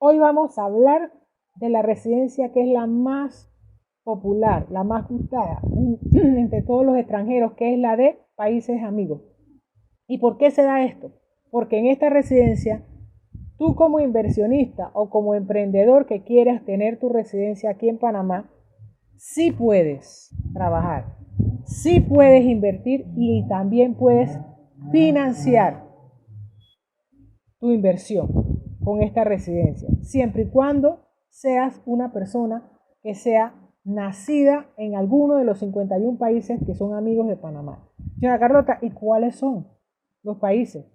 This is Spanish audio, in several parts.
Hoy vamos a hablar de la residencia que es la más popular, la más gustada entre todos los extranjeros, que es la de países amigos. ¿Y por qué se da esto? Porque en esta residencia, tú como inversionista o como emprendedor que quieras tener tu residencia aquí en Panamá, sí puedes trabajar, sí puedes invertir y también puedes financiar tu inversión con esta residencia, siempre y cuando seas una persona que sea nacida en alguno de los 51 países que son amigos de Panamá. Señora Carlota, ¿y cuáles son los países?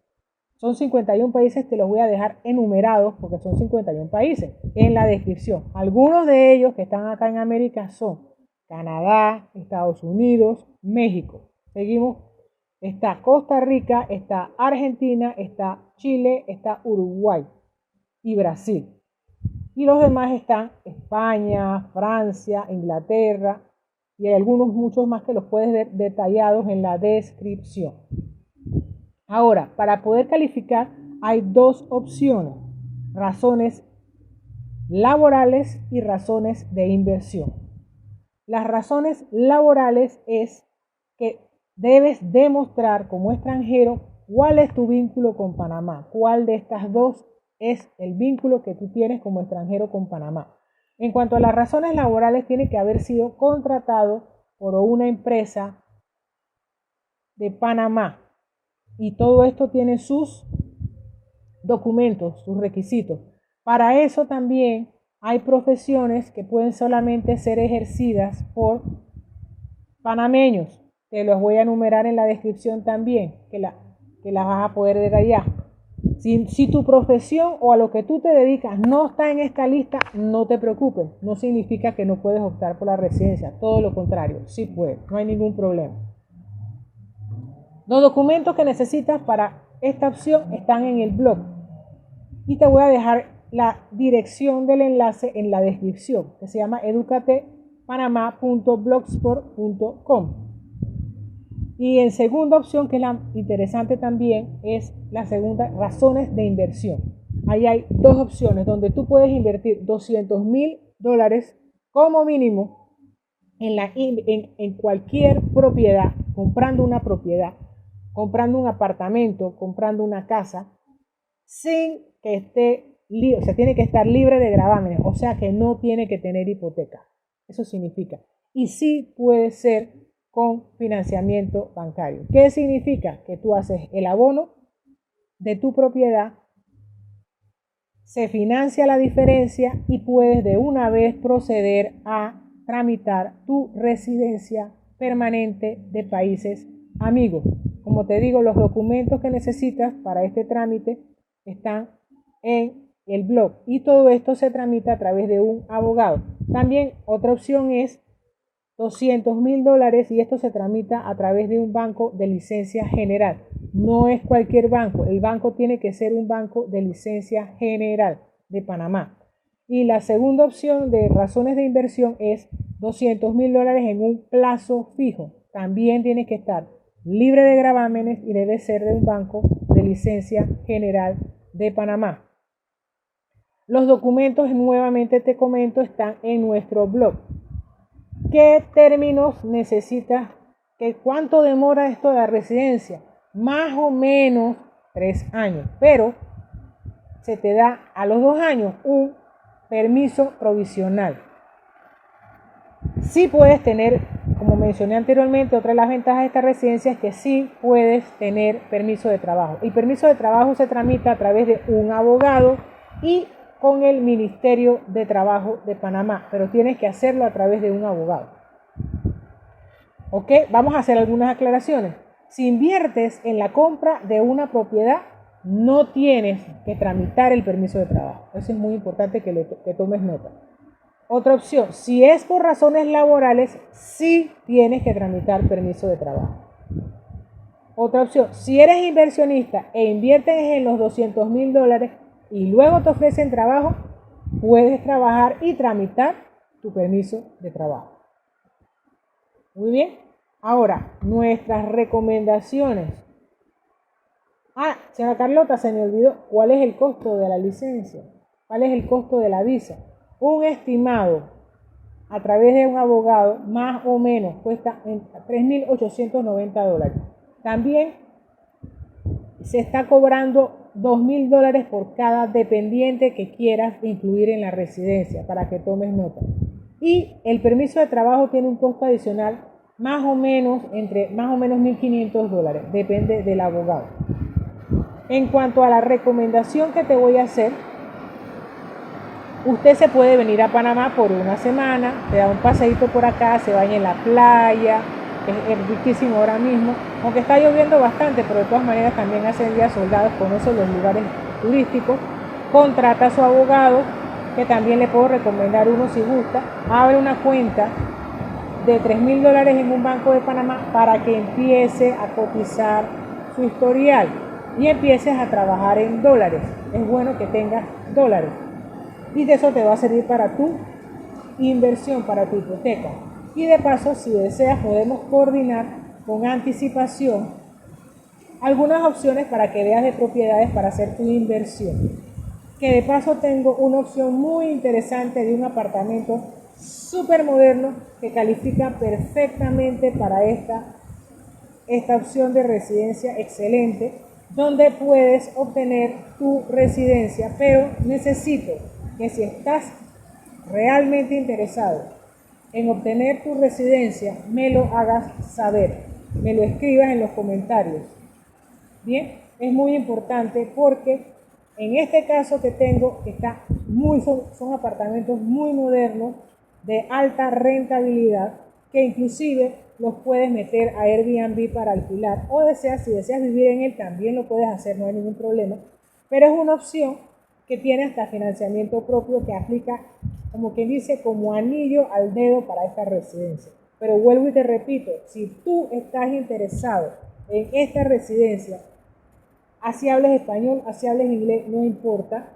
Son 51 países, te los voy a dejar enumerados porque son 51 países en la descripción. Algunos de ellos que están acá en América son Canadá, Estados Unidos, México. Seguimos. Está Costa Rica, está Argentina, está Chile, está Uruguay y Brasil. Y los demás están España, Francia, Inglaterra y hay algunos muchos más que los puedes ver detallados en la descripción. Ahora, para poder calificar hay dos opciones: razones laborales y razones de inversión. Las razones laborales es que debes demostrar como extranjero cuál es tu vínculo con Panamá, cuál de estas dos es el vínculo que tú tienes como extranjero con Panamá. En cuanto a las razones laborales, tiene que haber sido contratado por una empresa de Panamá y todo esto tiene sus documentos, sus requisitos. Para eso también hay profesiones que pueden solamente ser ejercidas por panameños. Te los voy a enumerar en la descripción también, que las vas a poder ver allá. Si tu profesión o a lo que tú te dedicas no está en esta lista, no te preocupes. No significa que no puedes optar por la residencia. Todo lo contrario, sí puedes. No hay ningún problema. Los documentos que necesitas para esta opción están en el blog. Y te voy a dejar la dirección del enlace en la descripción, que se llama educatepanama.blogspot.com. Y en segunda opción, que es la interesante también, es la segunda, razones de inversión. Ahí hay dos opciones donde tú puedes invertir $200,000 como mínimo en cualquier propiedad, comprando una propiedad, comprando un apartamento, comprando una casa, sin que esté, o sea, tiene que estar libre de gravámenes, o sea que no tiene que tener hipoteca. Eso significa. Y sí puede ser con financiamiento bancario. ¿Qué significa? Que tú haces el abono de tu propiedad, se financia la diferencia y puedes de una vez proceder a tramitar tu residencia permanente de países amigos. Como te digo, los documentos que necesitas para este trámite están en el blog y todo esto se tramita a través de un abogado. También otra opción es $200,000 y esto se tramita a través de un banco de licencia general. No es cualquier banco, el banco tiene que ser un banco de licencia general de Panamá. Y la segunda opción de razones de inversión es $200,000 en un plazo fijo. También tiene que estar libre de gravámenes y debe ser de un banco de licencia general de Panamá. Los documentos, nuevamente te comento, están en nuestro blog. ¿Qué términos necesitas? ¿Cuánto demora esto de la residencia? Más o menos 3 años, pero se te da a los 2 años un permiso provisional. Sí puedes tener, como mencioné anteriormente, otra de las ventajas de esta residencia es que sí puedes tener permiso de trabajo. El permiso de trabajo se tramita a través de un abogado y con el Ministerio de Trabajo de Panamá, pero tienes que hacerlo a través de un abogado. ¿Ok? Vamos a hacer algunas aclaraciones. Si inviertes en la compra de una propiedad, no tienes que tramitar el permiso de trabajo. Eso es muy importante que tomes nota. Otra opción, si es por razones laborales, sí tienes que tramitar permiso de trabajo. Otra opción, si eres inversionista e inviertes en los $200,000 y luego te ofrecen trabajo, puedes trabajar y tramitar tu permiso de trabajo. Muy bien. Ahora, nuestras recomendaciones. Señora Carlota, se me olvidó, ¿cuál es el costo de la licencia? ¿Cuál es el costo de la visa? Un estimado a través de un abogado más o menos cuesta $3.890. También se está cobrando $2.000 por cada dependiente que quieras incluir en la residencia, para que tomes nota. Y el permiso de trabajo tiene un costo adicional más o menos $1.500, depende del abogado. En cuanto a la recomendación que te voy a hacer, usted se puede venir a Panamá por una semana, te da un paseíto por acá, se baña en la playa, es riquísimo ahora mismo, aunque está lloviendo bastante, pero de todas maneras también hace días soldados, conoce los lugares turísticos, contrata a su abogado, que también le puedo recomendar uno si gusta, abre una cuenta de $3.000 en un banco de Panamá para que empiece a cotizar su historial y empieces a trabajar en dólares. Es bueno que tengas dólares y de eso te va a servir para tu inversión, para tu hipoteca. Y de paso, si deseas, podemos coordinar con anticipación algunas opciones para que veas de propiedades para hacer tu inversión. Que de paso tengo una opción muy interesante de un apartamento súper moderno que califica perfectamente para esta opción de residencia excelente, donde puedes obtener tu residencia, pero necesito que si estás realmente interesado en obtener tu residencia, me lo hagas saber, me lo escribas en los comentarios. Bien, es muy importante porque en este caso que tengo, son apartamentos muy modernos, de alta rentabilidad, que inclusive los puedes meter a Airbnb para alquilar, o si deseas vivir en él, también lo puedes hacer, no hay ningún problema, pero es una opción que tiene hasta financiamiento propio que aplica, como quien dice, como anillo al dedo para esta residencia. Pero vuelvo y te repito, si tú estás interesado en esta residencia, así hables español, así hables inglés, no importa,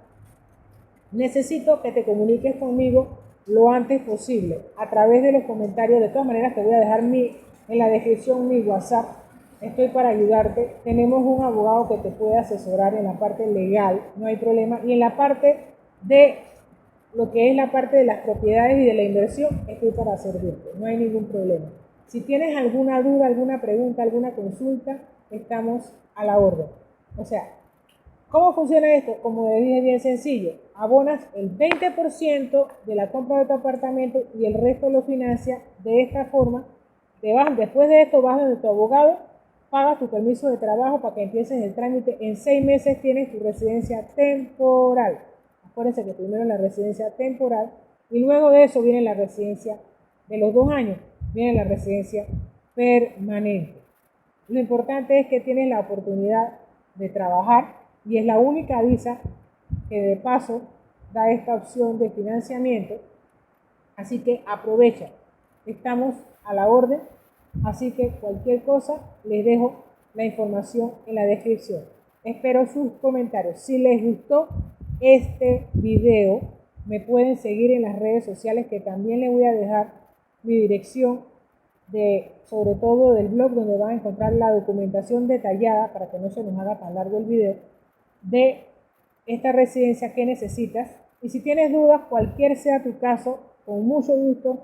necesito que te comuniques conmigo lo antes posible a través de los comentarios. De todas maneras te voy a dejar en la descripción mi WhatsApp. Estoy para ayudarte. Tenemos un abogado que te puede asesorar en la parte legal, no hay problema. Y en la parte de lo que es la parte de las propiedades y de la inversión, estoy para servirte, no hay ningún problema. Si tienes alguna duda, alguna pregunta, alguna consulta, estamos a la orden. O sea, ¿cómo funciona esto? Como le dije, bien sencillo. Abonas el 20% de la compra de tu apartamento y el resto lo financia de esta forma. Después de esto vas donde tu abogado, pagas tu permiso de trabajo para que empieces el trámite. En 6 meses tienes tu residencia temporal. Acuérdense que primero la residencia temporal y luego de eso viene la residencia de los 2 años, viene la residencia permanente. Lo importante es que tienes la oportunidad de trabajar y es la única visa que de paso da esta opción de financiamiento, así que aprovecha, estamos a la orden, así que cualquier cosa les dejo la información en la descripción. Espero sus comentarios. Si les gustó este video, me pueden seguir en las redes sociales, que también les voy a dejar mi dirección sobre todo del blog, donde van a encontrar la documentación detallada para que no se nos haga tan largo el video de esta residencia que necesitas. Y si tienes dudas, cualquier sea tu caso, con mucho gusto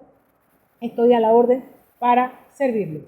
estoy a la orden para servirles.